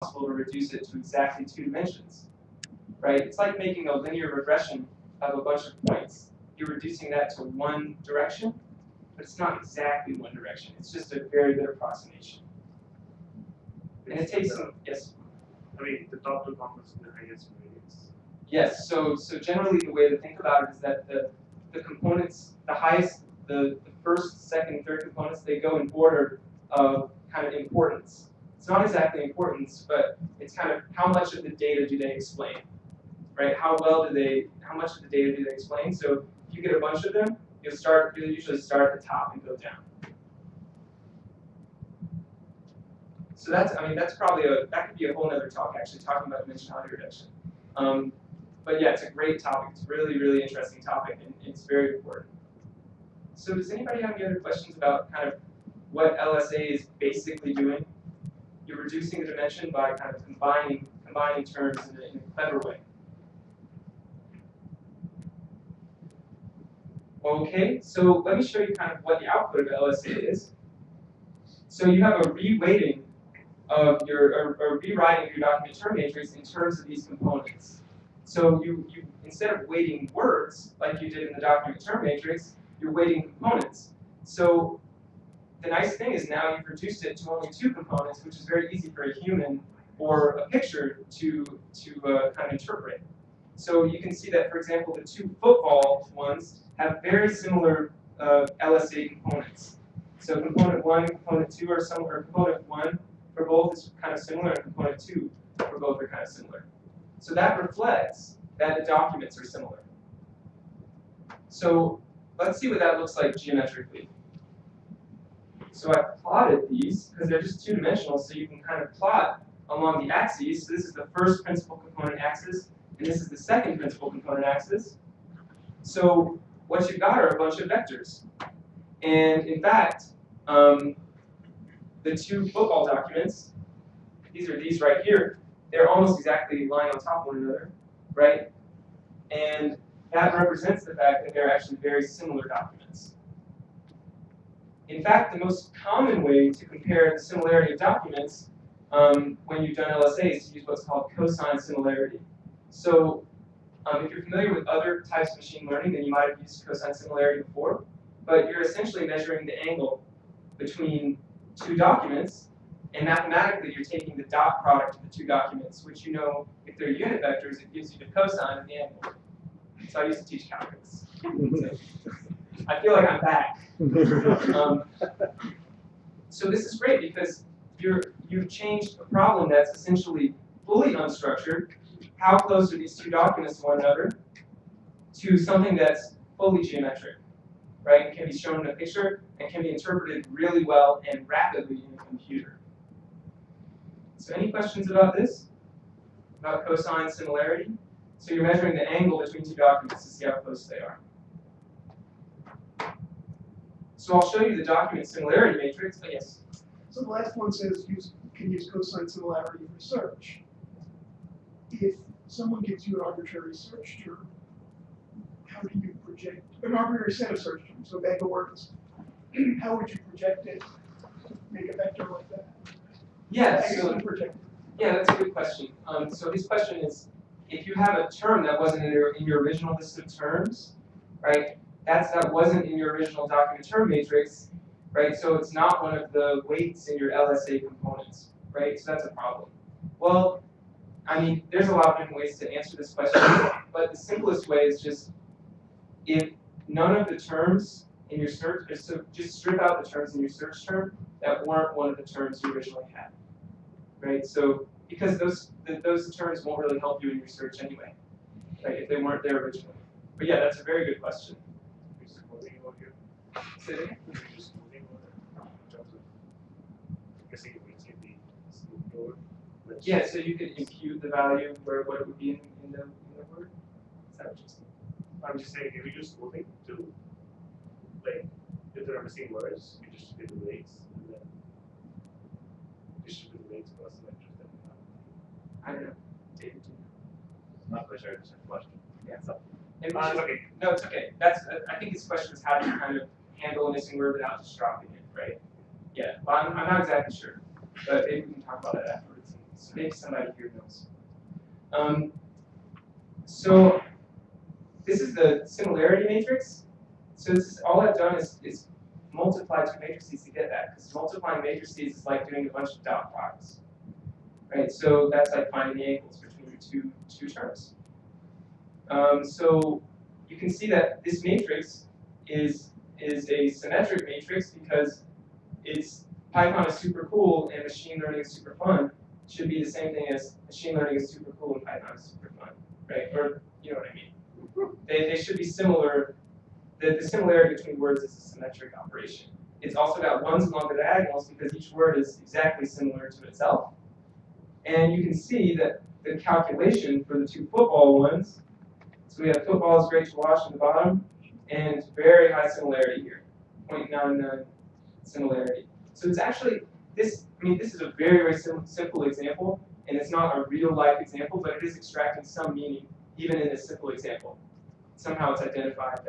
possible to reduce it to exactly 2 dimensions, right? It's like making a linear regression of a bunch of points. You're reducing that to one direction, but it's not exactly one direction. It's just a very good approximation. And it takes some, yes? I mean, the top 2 components in the highest variance. Yes, so generally the way to think about it is that the components, the highest, the first, second, third components, they go in order of kind of importance. It's not exactly importance, but it's kind of how much of the data do they explain, right? How much of the data do they explain? So if you get a bunch of them, you'll usually start at the top and go down. So that's probably that could be a whole other talk, actually, talking about dimensionality reduction. But yeah, it's a great topic. It's a really, really interesting topic, and it's very important. So does anybody have any other questions about kind of what LSA is basically doing? You're reducing the dimension by kind of combining terms in a clever way. Okay, so let me show you kind of what the output of LSA is. So you have a reweighting of your, or rewriting of your document term matrix in terms of these components. So you instead of weighting words like you did in the document term matrix, you're weighting components. So the nice thing is now you've reduced it to only 2 components, which is very easy for a human or a picture to kind of interpret. So you can see that, for example, the 2 football ones have very similar LSA components. So component 1 and component 2 are similar. Component 1 for both is kind of similar, and component 2 for both are kind of similar. So that reflects that the documents are similar. So let's see what that looks like geometrically. So I plotted these because they're just 2-dimensional, so you can kind of plot along the axes. So this is the first principal component axis, and this is the second principal component axis. So what you've got are a bunch of vectors. And in fact, the 2 football documents, these are these right here, they're almost exactly lying on top of one another, right? And that represents the fact that they're actually very similar documents. In fact, the most common way to compare the similarity of documents when you've done LSA is to use what's called cosine similarity. So if you're familiar with other types of machine learning, then you might have used cosine similarity before, but you're essentially measuring the angle between 2 documents, and mathematically you're taking the dot product of the 2 documents, which you know, if they're unit vectors, it gives you the cosine of the angle. So I used to teach calculus. So I feel like I'm back. So this is great because you've changed a problem that's essentially fully unstructured. How close are these 2 documents to one another? To something that's fully geometric, right? It can be shown in a picture and can be interpreted really well and rapidly in a computer. So any questions about this? About cosine similarity? So you're measuring the angle between 2 documents to see how close they are. So I'll show you the document similarity matrix. Oh, yes? So the last one says you can use cosine similarity for search. If someone gives you an arbitrary search term, how do you project an arbitrary set of search terms, so bag of words? How would you project it, make a vector like that? Yeah, Yeah, that's a good question. So his question is, if you have a term that wasn't in your original list of terms, right? That wasn't in your original document term matrix, right? So it's not one of the weights in your LSA components, right? So that's a problem. Well, I mean, there's a lot of different ways to answer this question, but the simplest way is just if none of the terms in your search, so just strip out the terms in your search term that weren't one of the terms you originally had, right? So because those terms won't really help you in your search anyway, right? If they weren't there originally. But yeah, that's a very good question. Say it again? Yeah, so you could impute the value where what it would be in the word. Is that what you're saying? I'm just saying, if you use smoothing to, like, if there are missing words, you distribute the weights, and then distribute the weights across the vectors that we have. I don't know. David, do you know? Not quite sure. It's a question. Yeah, it's okay. It's okay. No, it's okay. I think his question is how do you kind of handle a missing word without just dropping it, right? Yeah, well, I'm not exactly sure, but maybe we can talk about that afterwards and So maybe somebody here knows. So this is the similarity matrix. So this is, all I've done is multiply two matrices to get that, because multiplying matrices is like doing a bunch of dot products, right? So that's like finding the angles between the two terms. So you can see that this matrix is a symmetric matrix because it's Python is super cool and machine learning is super fun. Should be the same thing as machine learning is super cool and Python is super fun, right? Or you know what I mean? They should be similar. The similarity between words is a symmetric operation. It's also got ones along the diagonals because each word is exactly similar to itself. And you can see that the calculation for the two football ones, so we have football is great to watch at the bottom, and very high similarity here, 0.99 similarity. So it's actually, this is a very, very simple example, and it's not a real-life example, but it is extracting some meaning, even in this simple example. Somehow it's identified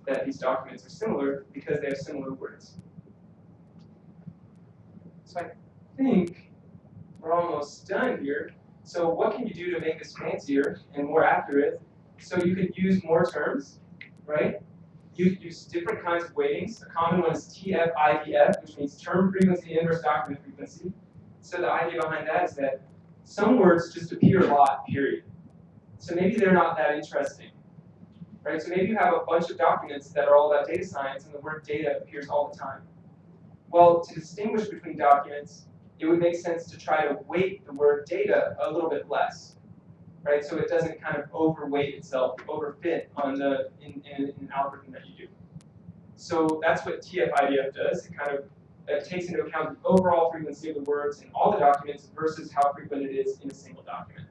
that these documents are similar because they have similar words. So I think we're almost done here. So what can you do to make this fancier and more accurate? So you could use more terms, right? You could use different kinds of weightings. A common one is TF-IDF, which means term frequency inverse document frequency. So the idea behind that is that some words just appear a lot, period. So maybe they're not that interesting, right? So maybe you have a bunch of documents that are all about data science and the word data appears all the time. Well, to distinguish between documents, it would make sense to try to weight the word data a little bit less, right? So it doesn't kind of overweight itself, overfit on in an algorithm that you do. So that's what TF-IDF does. It takes into account the overall frequency of the words in all the documents versus how frequent it is in a single document.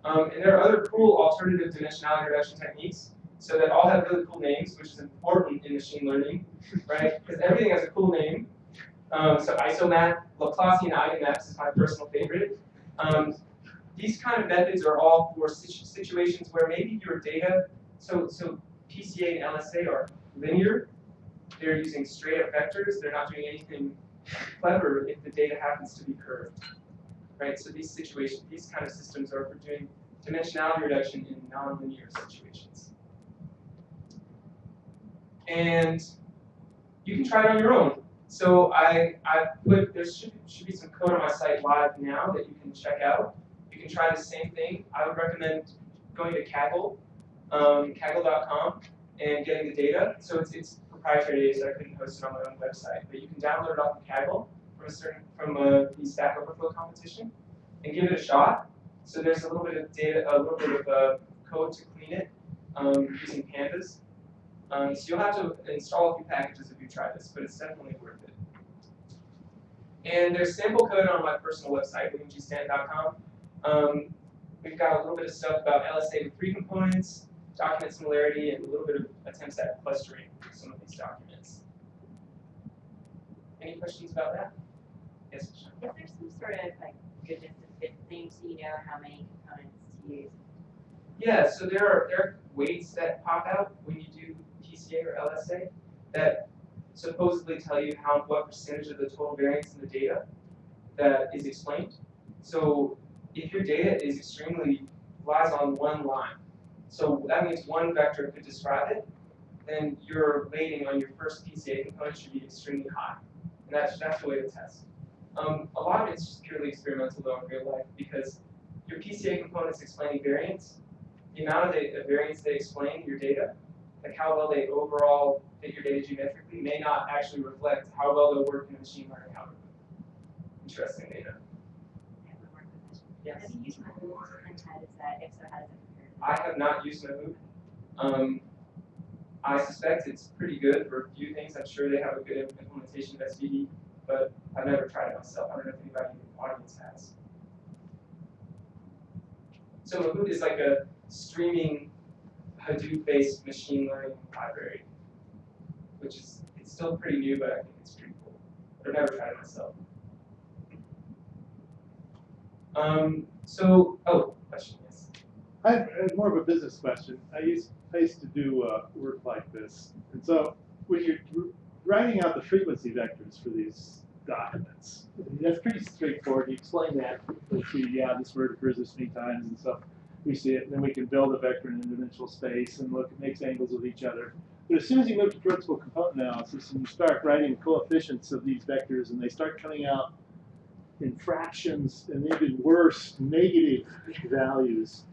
And there are other cool alternative dimensionality reduction techniques. So that all have really cool names, which is important in machine learning, right? Because everything has a cool name. So isomat, Laplacian eigenmaps is my personal favorite. These kind of methods are all for situations where maybe your data, so PCA and LSA are linear. They're using straight up vectors. They're not doing anything clever if the data happens to be curved, right? So these kind of systems are for doing dimensionality reduction in nonlinear situations. And you can try it on your own. So there should be some code on my site live now that you can check out. You can try the same thing. I would recommend going to Kaggle, Kaggle.com, and getting the data. So it's proprietary data, so I couldn't host it on my own website. But you can download it off of Kaggle from the Stack Overflow competition and give it a shot. So there's a little bit of data, a little bit of code to clean it using pandas. So you'll have to install a few packages if you try this, but it's definitely worth it. And there's sample code on my personal website, williamgstan.com. We've got a little bit of stuff about LSA with 3 components, document similarity, and a little bit of attempts at clustering for some of these documents. Any questions about that? Yes, Sean? Is there some sort of like goodness to fit thing so you know how many components to use? Yeah, so there are weights that pop out when you do PCA or LSA that supposedly tell you what percentage of the total variance in the data that is explained. So if your data is lies on one line, so that means one vector could describe it, then your weighting on your first PCA component should be extremely high. And that's the way to test. A lot of it's just purely experimental though in real life because your PCA components explaining variance, the amount of the variance they explain in your data, like how well they overall fit your data geometrically, may not actually reflect how well they'll work in a machine learning algorithm. Interesting data. I have one more question. Yes. Have you used Mahout, and how does that, if so, how does it compare? I have not used Mahout. I suspect it's pretty good for a few things. I'm sure they have a good implementation of SVD, but I've never tried it myself. I don't know if anybody in the audience has. So Mahout is like a streaming Hadoop-based machine learning library, which it's still pretty new, but I think it's pretty cool. I've never tried it myself. Question, yes. I have more of a business question. I used to do work like this, and so when you're writing out the frequency vectors for these documents. That's pretty straightforward. You explain that. Let's see, yeah, this word occurs this many times and stuff. We see it, and then we can build a vector in an dimensional space and look, it makes angles with each other. But as soon as you move to principal component analysis and you start writing coefficients of these vectors and they start coming out in fractions and even worse, negative values,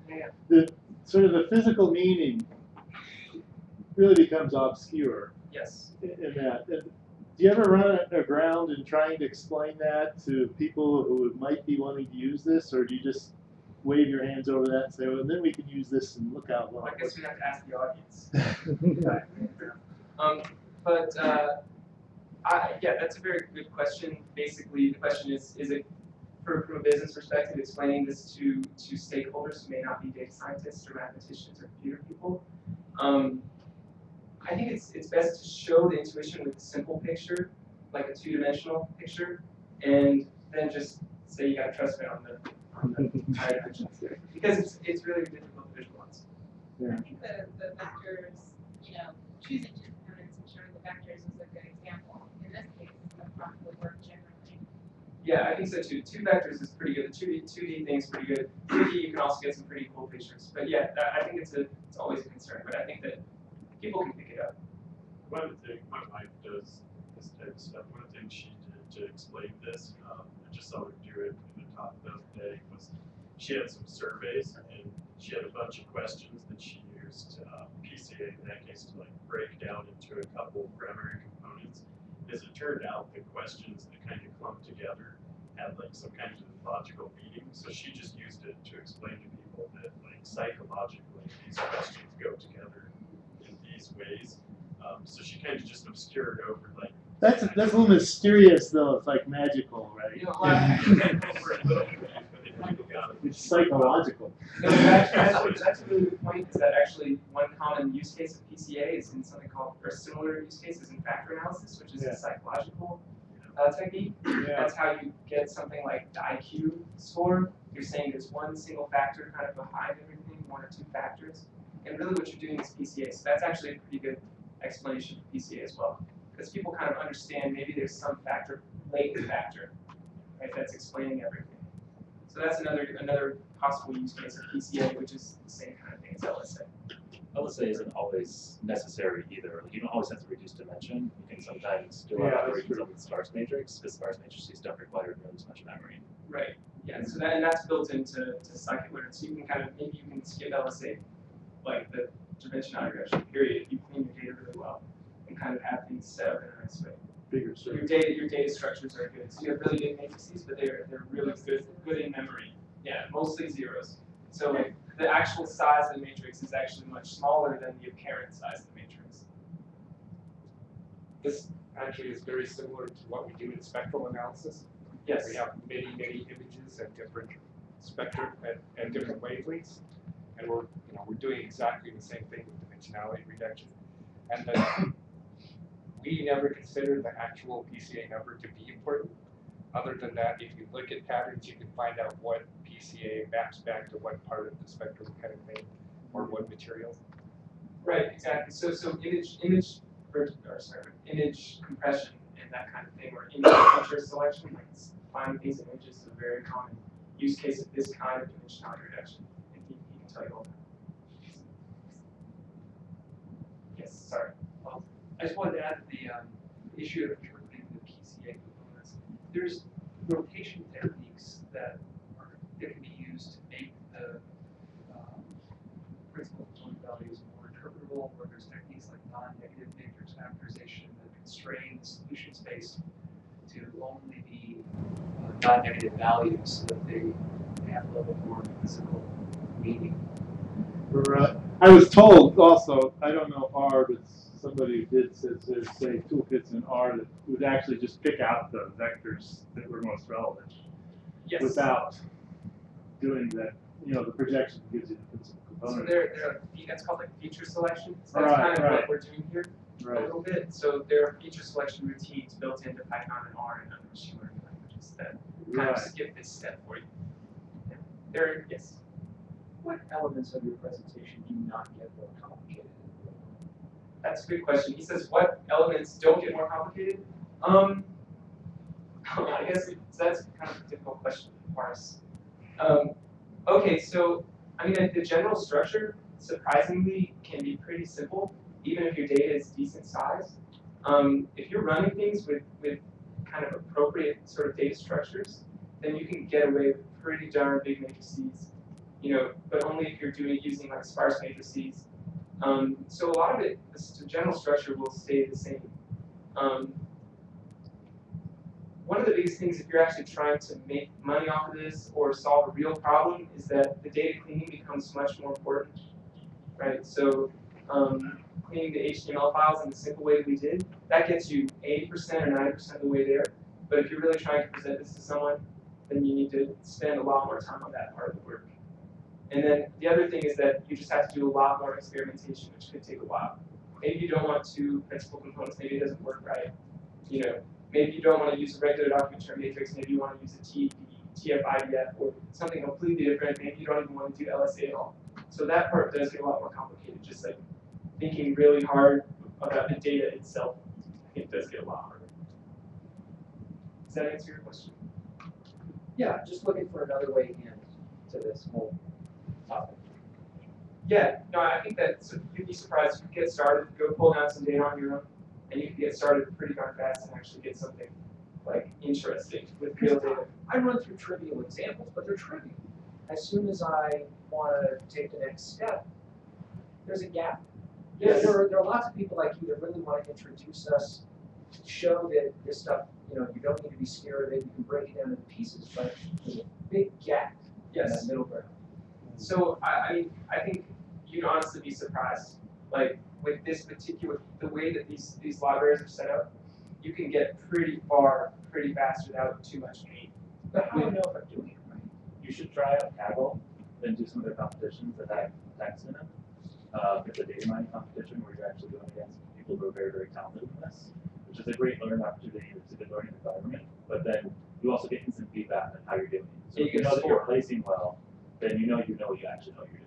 the sort of the physical meaning really becomes obscure. Yes. In that. And do you ever run around and trying to explain that to people who might be wanting to use this, or do you just wave your hands over that and say, well, then we can use this and look out well? I guess we have to ask the audience. Yeah, that's a very good question. Basically, the question is it, from a business perspective, explaining this to stakeholders who may not be data scientists or mathematicians or computer people? I think it's best to show the intuition with a simple picture, like a two-dimensional picture, and then just say you gotta trust me on the higher dimensions, because it's really difficult to visualize. Yeah. I think the vectors, choosing two components and showing the vectors is a good example. In this case, that probably work generally. Yeah, I think so too. Two vectors is pretty good. The 2D thing is pretty good. 3D, you can also get some pretty cool pictures. But yeah, I think it's always a concern. But I think that people can pick it up. One of the things my wife does this type of stuff. One of the things she did to explain this, I just saw her do it in the talk the other day, was she had some surveys and she had a bunch of questions that she used PCA in that case to like break down into a couple primary components. As it turned out, the questions that kind of clumped together had like some kind of logical meaning. So she just used it to explain to people that like psychologically these questions go together in these ways. So she kind of just obscured over like. That's a little mysterious though. It's like magical, right? It's psychological. No, that's a really good point. Is that actually one common use case of PCA is in something called, or similar use cases in factor analysis, which is a psychological technique. Yeah. That's how you get something like the IQ score. You're saying there's one single factor kind of behind everything, one or two factors. And really what you're doing is PCA. So that's actually a pretty good explanation for PCA as well. Because people kind of understand maybe there's some factor, latent factor, right, that's explaining everything. So that's another possible use case of PCA, which is the same kind of thing as LSA. LSA isn't always necessary either. Like, you don't always have to reduce dimension. You can sometimes do operations on the sparse matrix, because sparse matrices don't require nearly as much memory. Right. Yeah. So that's built into scikit-learn. So you can kind of maybe you can skip LSA, like the dimensionality regression period, if you clean your data really well and kind of have things set up in a nice way. So your data structures are good. So you have really big matrices, but they're really good in memory. Yeah, mostly zeros. So like the actual size of the matrix is actually much smaller than the apparent size of the matrix. This actually is very similar to what we do in spectral analysis. Yes. We have many images and different spectrum and different wavelengths, and we're doing exactly the same thing with dimensionality reduction. And then we never consider the actual PCA number to be important. Other than that, if you look at patterns, you can find out what PCA maps back to what part of the spectrum kind of thing, or what material. Right, exactly. So image compression and that kind of thing, or image feature selection, like finding these images is a very common use case of this kind of dimensionality reduction. And he can tell you all that. Yes, sorry. Well, I just wanted to add the issue of interpreting the PCA components. There's notation techniques that can be used to make the principal component values more interpretable, where there's techniques like non-negative matrix factorization that constrain the solution space to only be non-negative values so that they have a little more physical meaning. Right. I was told also, I don't know R, but somebody did say toolkits in R that would actually just pick out the vectors that were most relevant. Yes. Without doing that, the projection gives you the principal component. So that's called like feature selection. So that's kind of what we're doing here a little bit. So there are feature selection routines built into Python and R and other machine learning languages that kind of skip this step for you. Yeah. Yes. What elements of your presentation do not get more complicated? That's a good question. He says, what elements don't get more complicated? I guess that's kind of a difficult question to parse. Okay, so I mean, the general structure surprisingly can be pretty simple, even if your data is decent size. If you're running things with kind of appropriate sort of data structures, then you can get away with pretty darn big matrices, but only if you're using like sparse matrices. So a lot of it, the general structure will stay the same. One of the biggest things if you're actually trying to make money off of this or solve a real problem is that the data cleaning becomes much more important, right? So cleaning the HTML files in the simple way that we did, that gets you 80% or 90% of the way there. But if you're really trying to present this to someone, then you need to spend a lot more time on that part of the work. And then the other thing is that you just have to do a lot more experimentation, which could take a while. Maybe you don't want two principal components, maybe it doesn't work right. Maybe you don't want to use a regular document term matrix, maybe you want to use a TF-IDF or something completely different, maybe you don't even want to do LSA at all. So that part does get a lot more complicated, just like thinking really hard about the data itself, I think does get a lot harder. Does that answer your question? Yeah, just looking for another way into this whole topic. Yeah, no, I think that you'd be surprised if you get started, go pull down some data on your own, and you can get started pretty darn fast and actually get something like interesting with real data. I run through trivial examples, but they're trivial. As soon as I want to take the next step, there's a gap. Yes. There are lots of people like you that really want to introduce us, show that this stuff, you don't need to be scared of it, you can break it down into pieces, but there's a big gap in that middle ground. So I think you'd honestly be surprised. Like with this particular, the way that these libraries are set up, you can get pretty far pretty fast without too much pain. But how do I know if I'm doing it right? You should try out Kaggle and do some of their competitions that have text in it. It's a data mining competition where you're actually going against people who are very, very talented in this, which is a great learning opportunity. It's a good learning environment, but then you also get instant feedback on how you're doing. So if you know that you're placing well, then you know you actually know what you're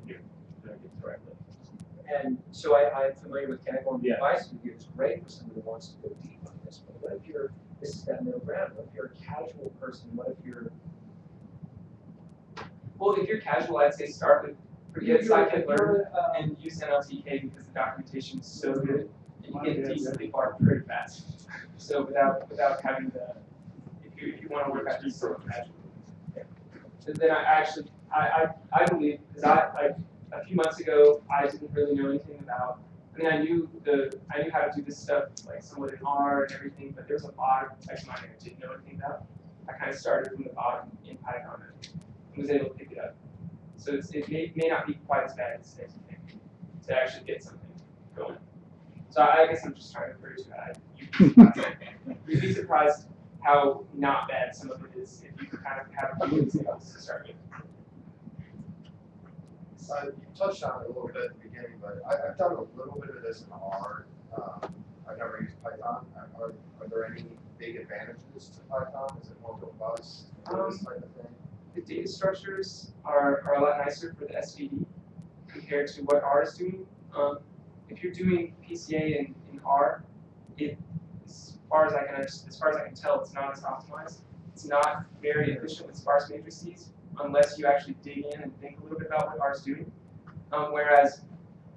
doing. You're doing it correctly. And so I'm familiar with Kaggle, and the Yeah. advice we give is great for somebody who wants to go deep on this. But what if this is that middle ground? What if you're a casual person? What if you're... Well, if you're casual, I'd say start with forget scikit-learn and use NLTK because the documentation is so good and you get decently far pretty fast. So without having the, if you want to work out these sort of casual. And then I believe, because a few months ago I didn't really know anything about. I mean, I knew how to do this stuff like somewhat in R and everything, but there's a lot of text mining I didn't know anything about. I kind of started from the bottom in Python and was able to pick it up. So it may not be quite as bad as you think to actually get something going. So I guess I'm just trying to encourage you. You'd be surprised how not bad some of it is if you can kind of have a few examples to start with. You touched on it a little bit at the beginning, but I've done a little bit of this in R. I've never used Python. Are there any big advantages to Python? Is it more robust? This type of thing? The data structures are a lot nicer for the SVD compared to what R is doing. If you're doing PCA in R, as far as I can tell, it's not as optimized. It's not very efficient with sparse matrices unless you actually dig in and think a little bit about what R is doing. Whereas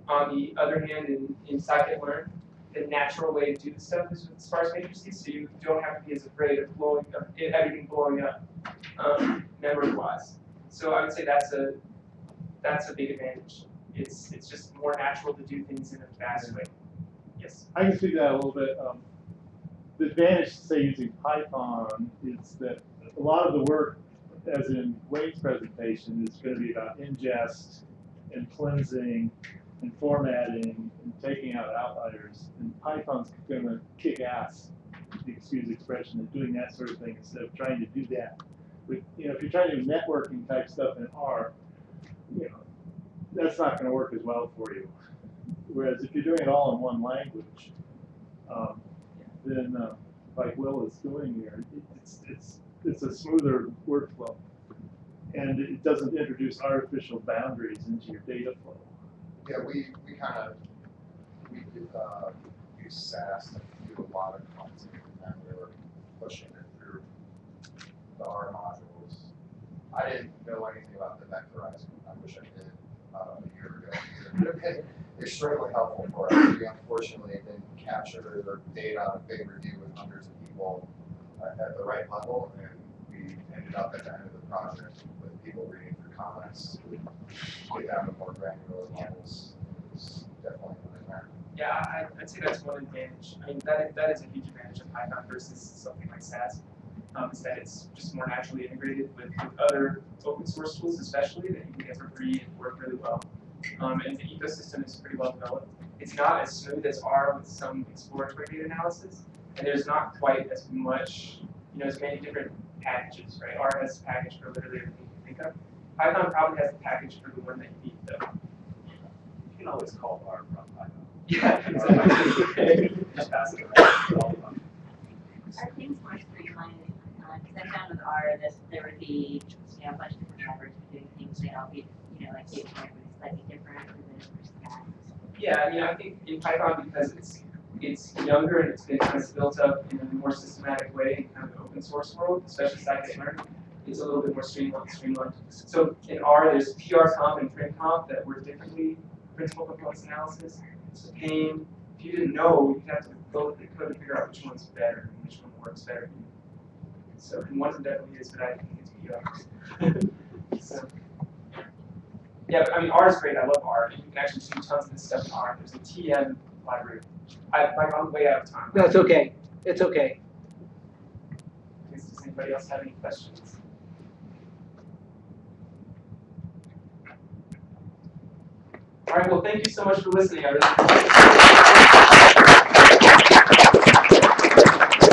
on the other hand, in scikit-learn, the natural way to do this stuff is with sparse matrices, so you don't have to be as afraid of everything blowing up memory-wise. So I would say that's a big advantage. It's just more natural to do things in a fast way. Yes. I can speak to that a little bit. The advantage, say, using Python is that a lot of the work, as in Wayne's presentation, is going to be about ingest and cleansing and formatting and taking out outliers. And Python's going to kick ass, excuse the expression, at doing that sort of thing instead of trying to do that. But, if you're trying to do networking type stuff in R, that's not going to work as well for you. Whereas if you're doing it all in one language, then like Will is doing here, it's a smoother workflow, and it doesn't introduce artificial boundaries into your data flow. Yeah, we use SAS to do a lot of content, and we were pushing it through the R modules. I didn't know anything about the vectorizing. I wish I did about a year ago. It would have been extremely helpful for us. We unfortunately didn't capture the data on a big review with hundreds of people at the right level, and we ended up at the end of the project with people reading through comments to get down to more granular levels. It was definitely a nightmare. Yeah, I'd say that's one advantage. I mean, that is a huge advantage of Python versus something like SAS, is that it's just more naturally integrated with other open source tools, especially that you can get for free and work really well. And the ecosystem is pretty well developed. It's not as smooth as R with some exploratory data analysis, and there's not quite as much, as many different packages, right? R has a package for literally everything you think of. Python probably has a package for the one that you need, though. You can always call R from Python. Yeah, exactly. Just pass it around. Are things more streamlined? Because I found with R that there would be a bunch of different drivers for doing things. They'd all be, like data type would be slightly different for this versus that. Yeah, I think in Python, because it's younger and it's been kind of built up in a more systematic way in kind of the open source world, especially scikit-learn, it's a little bit more streamlined. So in R, there's PR comp and print comp that work differently. Principal components analysis. It's a pain. If you didn't know, you'd have to go through the code to figure out which one's better and which one works better. So, and one of them definitely is, but I think it's PR. So, yeah, but I mean, R is great. I love R. You can actually do tons of this stuff in R. There's a TM library. I'm way out of time. No, it's okay. It's okay. Does anybody else have any questions? All right, well, thank you so much for listening. I really appreciate it.